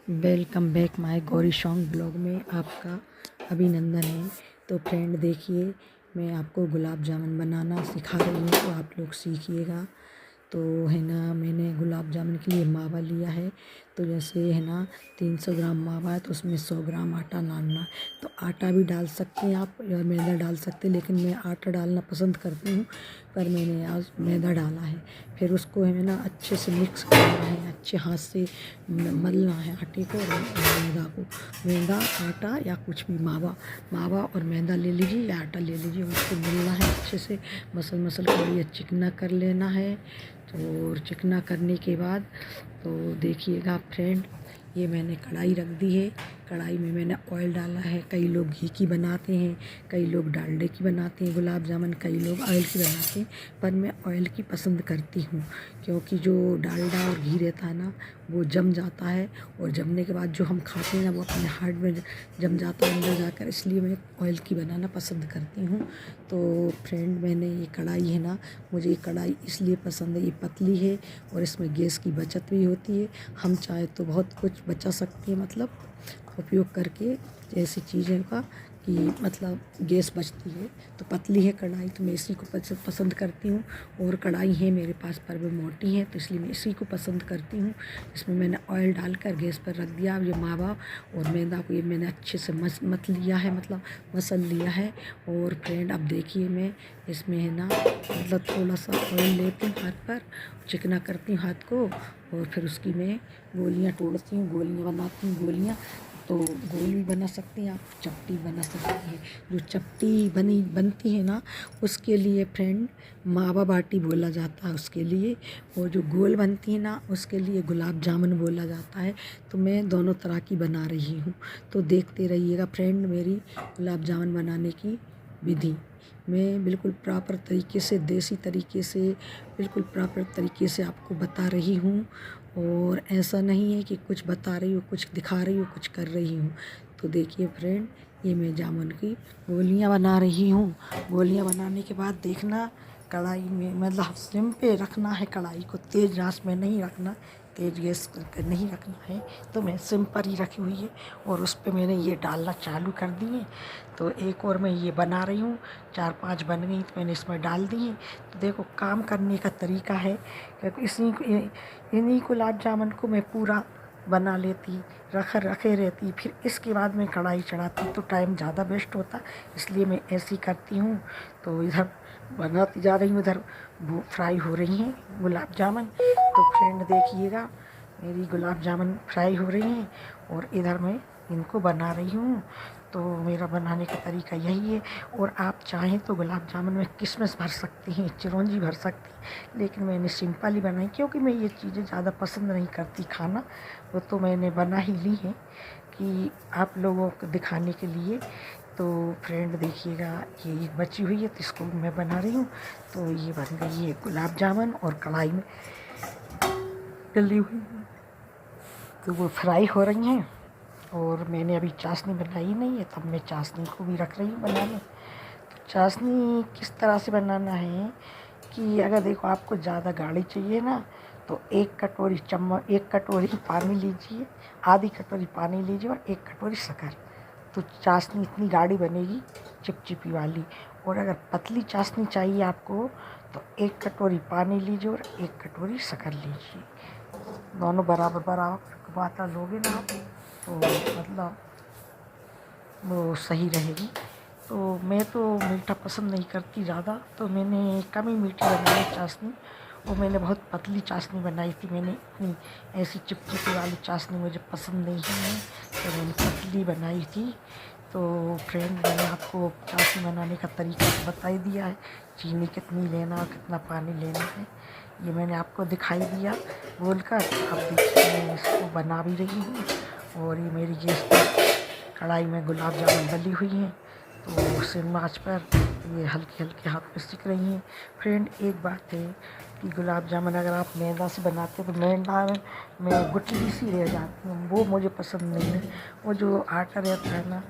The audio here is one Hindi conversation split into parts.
Welcome back my Gauri song blog में आपका अभिनंदन है। तो फ्रेंड देखिए, मैं आपको गुलाब जामुन बनाना सिखा रही हूँ, तो आप लोग सीखिएगा। तो है ना, मैंने गुलाब जामुन के लिए मावा लिया है। तो जैसे है ना 300 ग्राम मावा है, तो उसमें 100 ग्राम आटा डालना है। तो आटा भी डाल सकते हैं आप या मैदा डाल सकते हैं, लेकिन मैं आटा डालना पसंद करती हूँ, पर मैंने आज मैदा डाला है। फिर उसको है ना अच्छे से मिक्स करना है, अच्छे हाथ से मलना है आटे को और मैदा को। मैदा, आटा या कुछ भी, मावा मावा और मैदा ले लीजिए या आटा ले लीजिए, उसको मिलना है अच्छे से। मसल मसल कर ये चिकना कर लेना है। और चिकना करने के बाद तो देखिएगा फ्रेंड, ये मैंने कढ़ाई रख दी है। कढ़ाई में मैंने ऑयल डाला है। कई लोग घी की बनाते हैं, कई लोग डालडे की बनाते हैं गुलाब जामुन, कई लोग ऑयल की बनाते हैं, पर मैं ऑयल की पसंद करती हूँ, क्योंकि जो डालडा और घी रहता है ना, वो जम जाता है, और जमने के बाद जो हम खाते हैं ना, वो अपने हार्ट में जम जाता है अंदर जाकर, इसलिए मैं ऑयल की बनाना पसंद करती हूँ। तो फ्रेंड, मैंने ये कढ़ाई है ना, मुझे ये कढ़ाई इसलिए पसंद है, ये पतली है और इसमें गैस की बचत भी होती है। हम चाहे तो बहुत कुछ बचा सकते हैं, मतलब उपयोग करके ऐसी चीज़ों का, कि मतलब गैस बचती है। तो पतली है कढ़ाई, तो मैं इसी को पसंद करती हूँ। और कढ़ाई है मेरे पास, पर वो मोटी है, तो इसलिए मैं इसी को पसंद करती हूँ। इसमें मैंने ऑयल डालकर गैस पर रख दिया। ये मावा और मैदा को ये मैंने अच्छे से मत लिया है, मतलब मसल लिया है। और फ्रेंड, अब देखिए, मैं इसमें है ना, मतलब थोड़ा सा ऑयल लेती हूँ हाथ पर, चिकना करती हूँ हाथ को, और फिर उसकी मैं गोलियाँ तोड़ती हूँ, गोलियाँ बनाती हूँ। गोलियाँ तो गोल भी बना सकती हैं आप, चपटी बना सकती हैं। जो चपटी बनती है ना, उसके लिए फ्रेंड मावा बाटी बोला जाता है उसके लिए। और जो गोल बनती है ना, उसके लिए गुलाब जामुन बोला जाता है। तो मैं दोनों तरह की बना रही हूँ, तो देखते रहिएगा फ्रेंड मेरी गुलाब जामुन बनाने की विधि। मैं बिल्कुल प्रॉपर तरीके से, देसी तरीके से, बिल्कुल प्रॉपर तरीके से आपको बता रही हूँ। और ऐसा नहीं है कि कुछ बता रही हूँ, कुछ दिखा रही हूँ, कुछ कर रही हूँ। तो देखिए फ्रेंड, ये मैं जामुन की गोलियाँ बना रही हूँ। गोलियाँ बनाने के बाद देखना, कढ़ाई में मतलब सिम पे रखना है कढ़ाई को, तेज़ आंच में नहीं रखना, तेज़ गैस पर नहीं रखना है। तो मैं सिम पर ही रखी हुई है, और उस पर मैंने ये डालना चालू कर दिए। तो एक और मैं ये बना रही हूँ, 4-5 बन गई, तो मैंने इसमें डाल दी है। तो देखो, काम करने का तरीका है, क्योंकि इन्हीं गुलाब जामुन को मैं पूरा बना लेती, रखे रहती, फिर इसके बाद मैं कढ़ाई चढ़ाती, तो टाइम ज़्यादा वेस्ट होता, इसलिए मैं ऐसी करती हूँ। तो इधर बनाती जा रही हूँ, इधर वो फ्राई हो रही हैं गुलाब जामुन। तो फ्रेंड देखिएगा, मेरी गुलाब जामुन फ्राई हो रही हैं, और इधर मैं इनको बना रही हूँ। तो मेरा बनाने का तरीका यही है। और आप चाहें तो गुलाब जामुन में किशमिश भर सकती हैं, चिरौंजी भर सकती हैं, लेकिन मैंने सिंपल ही बनाई, क्योंकि मैं ये चीज़ें ज़्यादा पसंद नहीं करती खाना। वो तो मैंने बना ही ली है कि आप लोगों को दिखाने के लिए। तो फ्रेंड देखिएगा, ये एक बची हुई है, तो इसको मैं बना रही हूँ। तो ये बन गई है गुलाब जामुन, और कढ़ाई में डली हुई है, तो वो फ्राई हो रही हैं। और मैंने अभी चाशनी बनाई नहीं है, तब मैं चाशनी को भी रख रही हूँ बनाने। तो चाशनी किस तरह से बनाना है, कि अगर देखो आपको ज़्यादा गाढ़ी चाहिए ना, तो 1 कटोरी पानी लीजिए, आधी कटोरी पानी लीजिए, और 1 कटोरी शक्कर। तो चाशनी इतनी गाढ़ी बनेगी, चिपचिपी वाली। और अगर पतली चाशनी चाहिए आपको, तो 1 कटोरी पानी लीजिए और 1 कटोरी शक्कर लीजिए। दोनों बराबर बराबर मात्रा लोगे ना आप, तो मतलब वो सही रहेगी। तो मैं तो मीठा पसंद नहीं करती ज़्यादा, तो मैंने कम ही मीठी बनाई चाशनी। और मैंने बहुत पतली चाशनी बनाई थी, मैंने इतनी ऐसी चिपचिपी वाली चाशनी मुझे पसंद नहीं है, तो मैंने पतली बनाई थी। तो फ्रेंड, मैंने आपको चाशनी बनाने का तरीका तो बता ही दिया है, चीनी कितनी लेना और कितना पानी लेना है, ये मैंने आपको दिखाई दिया बोलकर। अब देखिए, मैं इसको बना भी रही हूँ, और ये मेरी गैस पर कढ़ाई में गुलाब जामुन डली हुई हैं, तो सिम आँच पर ये हल्के हल्के हाथ में सिक रही हैं। फ्रेंड, एक बात है कि गुलाब जामुन अगर आप मैदा से बनाते हैं, तो मैदा में गुठली सी रह जाती है, वो मुझे पसंद नहीं है। वो जो आटा रहता है ना,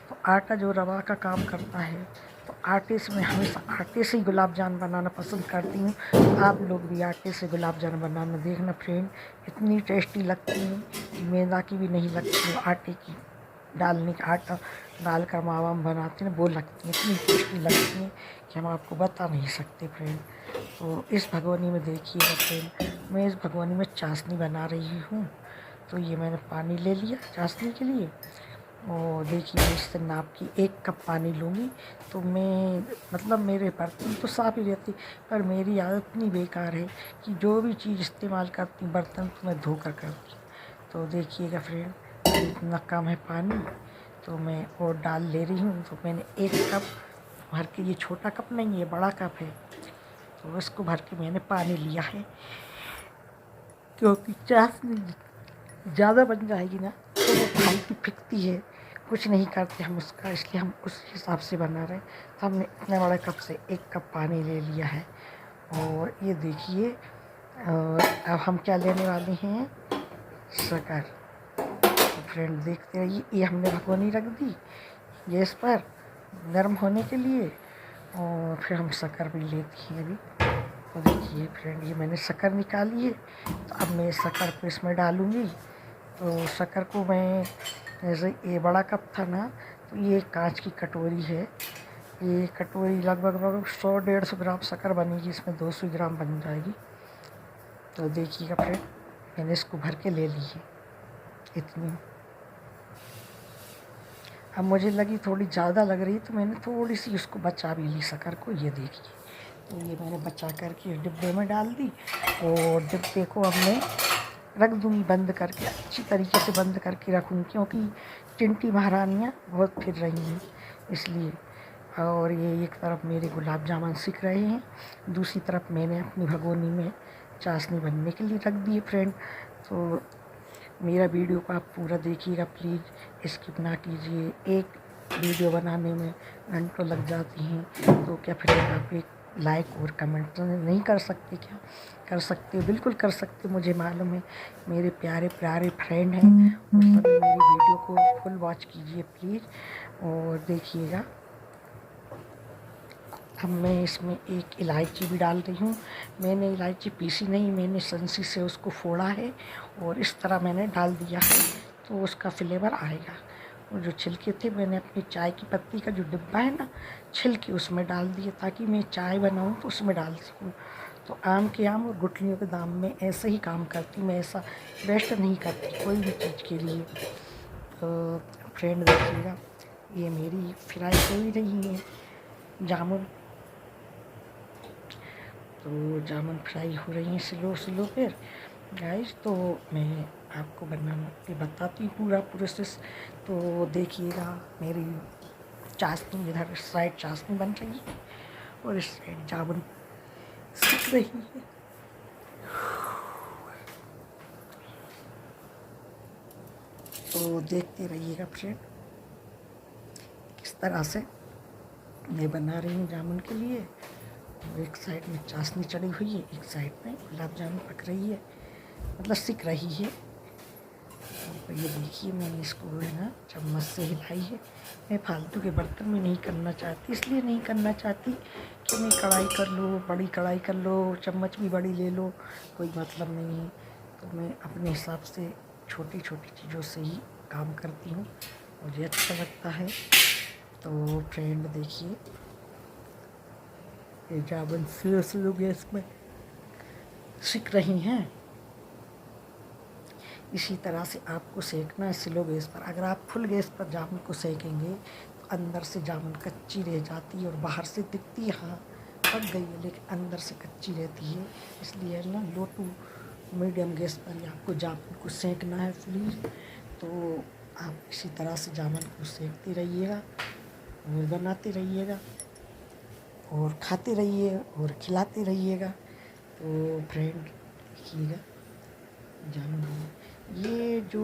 तो आटा जो रवा का काम करता है, तो आटे से मैं हमेशा आटे से ही गुलाब जामुन बनाना पसंद करती हूँ। तो आप लोग भी आटे से गुलाब जामुन बनाना देखना फ्रेंड, इतनी टेस्टी लगती हैं, मैदा की भी नहीं लगती हैं, आटे की डालने का आटा डाल कर मावा हम बनाते हैं वो लगती हैं, इतनी टेस्टी लगती हैं कि हम आपको बता नहीं सकते फ्रेंड। तो इस भगोनी में देखिएगा फ्रेंड, मैं इस भगोनी में चाशनी बना रही हूँ। तो ये मैंने पानी ले लिया चाशनी के लिए, और देखिए मैं इससे नाप की 1 कप पानी लूँगी। तो मैं मतलब मेरे बर्तन तो साफ़ ही रहती, पर मेरी आदत इतनी बेकार है कि जो भी चीज़ इस्तेमाल करती हूँ बर्तन तो मैं धो कर करती हूँ। तो देखिएगा फ्रेंड, इतना कम है पानी, तो मैं और डाल ले रही हूँ। तो मैंने 1 कप भर के, ये छोटा कप नहीं है बड़ा कप है, तो इसको भर के मैंने पानी लिया है, क्योंकि चाशनी ज़्यादा बन जाएगी ना तो वो फालतू फिकती है, कुछ नहीं करते हम उसका, इसलिए हम उस हिसाब से बना रहे हैं। तो हमने इतने बड़े कप से 1 कप पानी ले लिया है। और ये देखिए, और अब हम क्या लेने वाले हैं, शक्कर। तो फ्रेंड देखते रहिए, ये हमने भगोनी रख दी गैस पर गर्म होने के लिए, और फिर हम शक्कर भी लेते हैं अभी। तो देखिए फ्रेंड, ये मैंने शक्कर निकाली है, तो अब मैं शक्कर को इसमें डालूँगी। तो शक्कर को मैं, जैसे ये बड़ा कप था ना, तो ये कांच की कटोरी है, ये कटोरी लगभग 100-150 ग्राम शक्कर बनेगी, इसमें 200 ग्राम बन जाएगी। तो देखिएगा फ्रेंड, मैंने इसको भर के ले ली है इतनी। अब मुझे लगी थोड़ी ज़्यादा लग रही, तो मैंने थोड़ी सी उसको बचा भी ली शक्कर को, ये देखिए। तो ये मैंने बचा करके डिब्बे में डाल दी, और डिब्बे को अब मैं रख दूँगी बंद करके, अच्छी तरीके से बंद करके रखूँगी, क्योंकि चिंटी महारानियाँ बहुत फिर रही हैं इसलिए। और ये एक तरफ मेरे गुलाब जामुन सिक रहे हैं, दूसरी तरफ मैंने अपनी भगोनी में चाशनी बनने के लिए रख दी है फ्रेंड। तो मेरा वीडियो को आप पूरा देखिएगा प्लीज़, स्किप ना कीजिए। एक वीडियो बनाने में घंटों लग जाती हैं, तो क्या फ्रेंड आप एक लाइक और कमेंट नहीं कर सकते क्या? कर सकते हो, बिल्कुल कर सकते हो, मुझे मालूम है। मेरे प्यारे प्यारे फ्रेंड हैं, वो सभी मेरी वीडियो को फुल वॉच कीजिए प्लीज़, और देखिएगा। अब मैं इसमें एक इलायची भी डाल रही हूँ। मैंने इलायची पीसी नहीं, मैंने संसी से उसको फोड़ा है, और इस तरह मैंने डाल दिया है, तो उसका फ्लेवर आएगा। और जो छिलके थे, मैंने अपनी चाय की पत्ती का जो डिब्बा है ना, छिलके उसमें डाल दिए, ताकि मैं चाय बनाऊँ तो उसमें डाल सकूँ। तो आम के आम और गुठलियों के दाम में ऐसे ही काम करती, मैं ऐसा वेस्ट नहीं करती कोई भी चीज़ के लिए। तो फ्रेंड देखिएगा, ये मेरी फ्राई हो ही रही है जामुन। तो जामुन फ्राई हो रही हैं स्लो पर गाइस। तो मैं आपको बनाना के बताती हूँ पूरा प्रोसेस। तो देखिएगा, मेरी चाशनी इधर इस साइड चाशनी बन रही है, और इस साइड जामुन सिक रही है। तो देखते रहिएगा फ्रेंड, किस तरह से मैं बना रही हूँ जामुन के लिए। एक साइड में चाशनी चढ़ी हुई है, एक साइड में गुलाब जामुन पक रही है, मतलब सिक रही है। तो ये देखिए, मैंने इसको है ना चम्मच से हिलाई है। मैं फालतू के बर्तन में नहीं करना चाहती, इसलिए नहीं करना चाहती कि मैं कढ़ाई कर लो, बड़ी कढ़ाई कर लो, चम्मच भी बड़ी ले लो, कोई मतलब नहीं है। तो मैं अपने हिसाब से छोटी छोटी चीज़ों से ही काम करती हूँ, मुझे अच्छा लगता है। तो फ्रेंड देखिए, ये जामुन स्लो गैस में सिक रही हैं। इसी तरह से आपको सेकना है स्लो गैस पर। अगर आप फुल गैस पर जामुन को सेकेंगे तो अंदर से जामुन कच्ची रह जाती है, और बाहर से दिखती है हाँ पक गई है, लेकिन अंदर से कच्ची रहती है। इसलिए ना लो टू मीडियम गैस पर ही आपको जामुन को सेकना है प्लीज़। तो आप इसी तरह से जामुन को सेकते रहिएगा और बनाते रहिएगा, और खाते रहिए और खिलाते रहिएगा। तो फ्रेंड देखिएगा, जामुन ये जो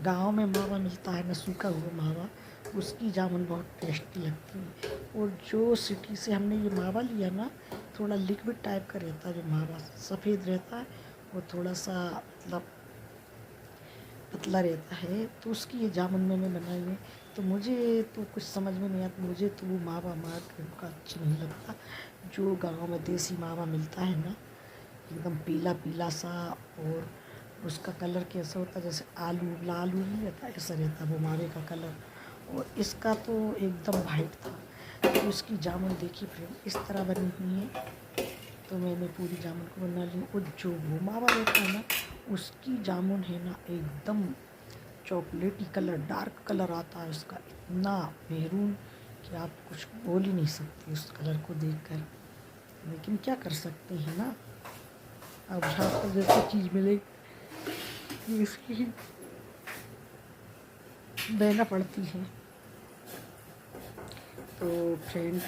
गांव में मावा मिलता है ना, सूखा हुआ मावा, उसकी जामुन बहुत टेस्टी लगती है। और जो सिटी से हमने ये मावा लिया ना, थोड़ा लिक्विड टाइप का रहता है, जो मावा सफ़ेद रहता है वो थोड़ा सा मतलब पतला रहता है। तो उसकी ये जामुन मैंने बनाई है। तो मुझे तो कुछ समझ में नहीं आता, मुझे तो वो मावा मार्केट का अच्छा नहीं लगता। जो गाँव में देसी मावा मिलता है ना, एकदम पीला पीला सा, और उसका कलर कैसा होता है जैसे आलू लाल आलू नहीं रहता, ऐसा रहता वो मावे का कलर। और इसका तो एकदम वाइट था। तो इसकी जामुन देखी फ्रेंड इस तरह बनी हुई है। तो मैंने पूरी जामुन को बना ली। और जो वो मावा रहता है ना, उसकी जामुन है ना एकदम चॉकलेटी कलर, डार्क कलर आता है उसका, इतना मेरून कि आप कुछ बोल ही नहीं सकते उस कलर को देखकर। लेकिन क्या कर सकते हैं ना, अब जहाँ पर जैसी चीज़ मिले इसकी देना पड़ती है। तो फ्रेंड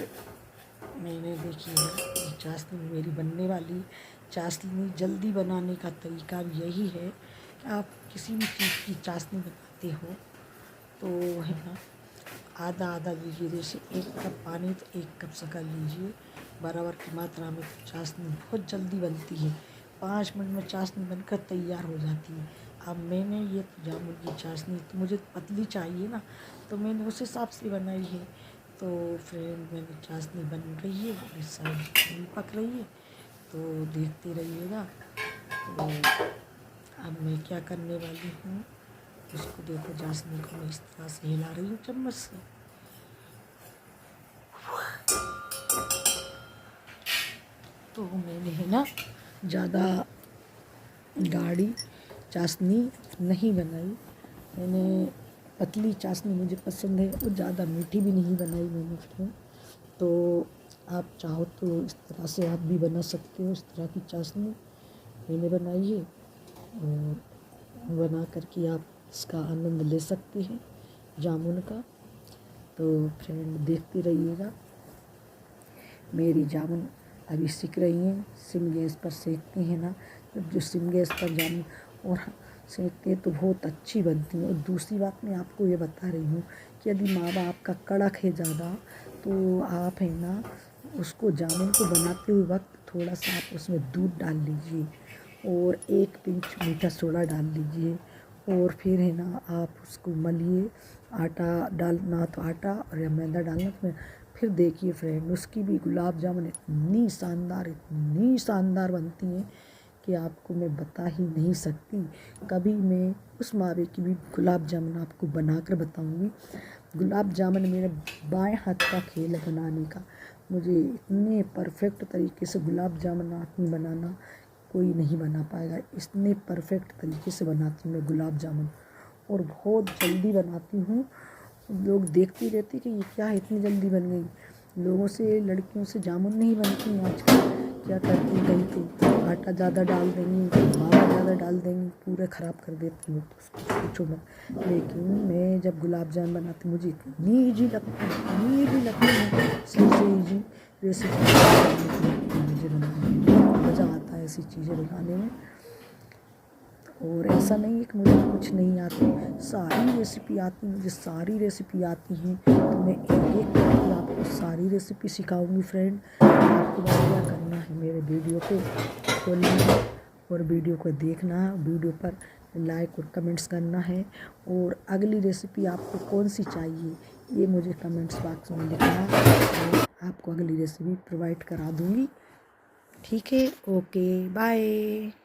मैंने देखी है ये चाशनी मेरी बनने वाली। चाशनी जल्दी बनाने का तरीका भी यही है कि आप किसी भी चीज़ की चाशनी बनाते हो तो है ना, आधा आधा लीजिए। जैसे 1 कप पानी तो 1 कप शक्कर लीजिए, बराबर की मात्रा में। तो चाशनी बहुत जल्दी बनती है, 5 मिनट में चाशनी बनकर तैयार हो जाती है। अब मैंने ये जामुन की चाशनी तो मुझे पतली चाहिए ना, तो मैंने उस हिसाब से बनाई है। तो फ्रेंड मेरी चाशनी बन रही है, इस साइड भी पक रही है, तो देखते रहिएगा। तो अब मैं क्या करने वाली हूँ, इसको देखो, चाशनी को मैं इस तरह से हिला रही हूँ चम्मच से। तो मैंने है ना ज़्यादा गाढ़ी चाशनी नहीं बनाई, मैंने पतली चाशनी मुझे पसंद है, और ज़्यादा मीठी भी नहीं बनाई मैंने फ्रेंड। तो आप चाहो तो इस तरह से आप भी बना सकते हो, इस तरह की चाशनी मैंने बनाई है। और बना कर के आप इसका आनंद ले सकते हैं जामुन का। तो फ्रेंड देखते रहिएगा, मेरी जामुन अभी सिक रही हैं। सिम गैस पर सेकते हैं ना, जब जो सिम गैस पर जामुन और सेकते हैं तो बहुत अच्छी बनती है। और दूसरी बात मैं आपको ये बता रही हूँ कि यदि मावा आपका कड़क है ज़्यादा, तो आप है ना उसको जामुन को बनाते हुए वक्त थोड़ा सा आप उसमें दूध डाल लीजिए, और 1 पिंच मीठा सोडा डाल लीजिए, और फिर है ना आप उसको मलिए। आटा डालना तो आटा, और या मैदा डालना तो फिर देखिए फ्रेंड उसकी भी गुलाब जामुन इतनी शानदार बनती हैं कि आपको मैं बता ही नहीं सकती। कभी मैं उस मावे की भी गुलाब जामुन आपको बनाकर बताऊंगी। गुलाब जामुन मेरे बाएं हाथ का खेल है बनाने का। मुझे इतने परफेक्ट तरीके से गुलाब जामुन आदमी बनाना कोई नहीं बना पाएगा। इतने परफेक्ट तरीके से बनाती हूँ मैं गुलाब जामुन, और बहुत जल्दी बनाती हूँ। लोग देखते रहते कि ये क्या है, इतनी जल्दी बन गई। लोगों से, लड़कियों से जामुन नहीं बनती आजकल। क्या करती कहीं तो आटा ज़्यादा डाल देंगी, मावा ज़्यादा डाल देंगी, पूरा ख़राब कर देती हूँ, तो उसको पूछो मत। लेकिन मैं जब गुलाब जामुन बनाती हूँ मुझे इतनी ईजी लगती है, सबसे ईजी रेसिपी मुझे बनाने में मज़ा आता है ऐसी चीज़ें बनाने में। और ऐसा नहीं है कि मुझे कुछ नहीं आती, सारी रेसिपी आती, मुझे सारी रेसिपी आती हैं। तो मैं एक करके आपको सारी रेसिपी सिखाऊंगी फ्रेंड। आपको बस क्या करना है, मेरे वीडियो को खोलना है और वीडियो को देखना है, वीडियो पर लाइक और कमेंट्स करना है। और अगली रेसिपी आपको कौन सी चाहिए ये मुझे कमेंट्स बॉक्स में लिखना, मैं आपको अगली रेसिपी प्रोवाइड करा दूँगी। ठीक है, ओके बाय।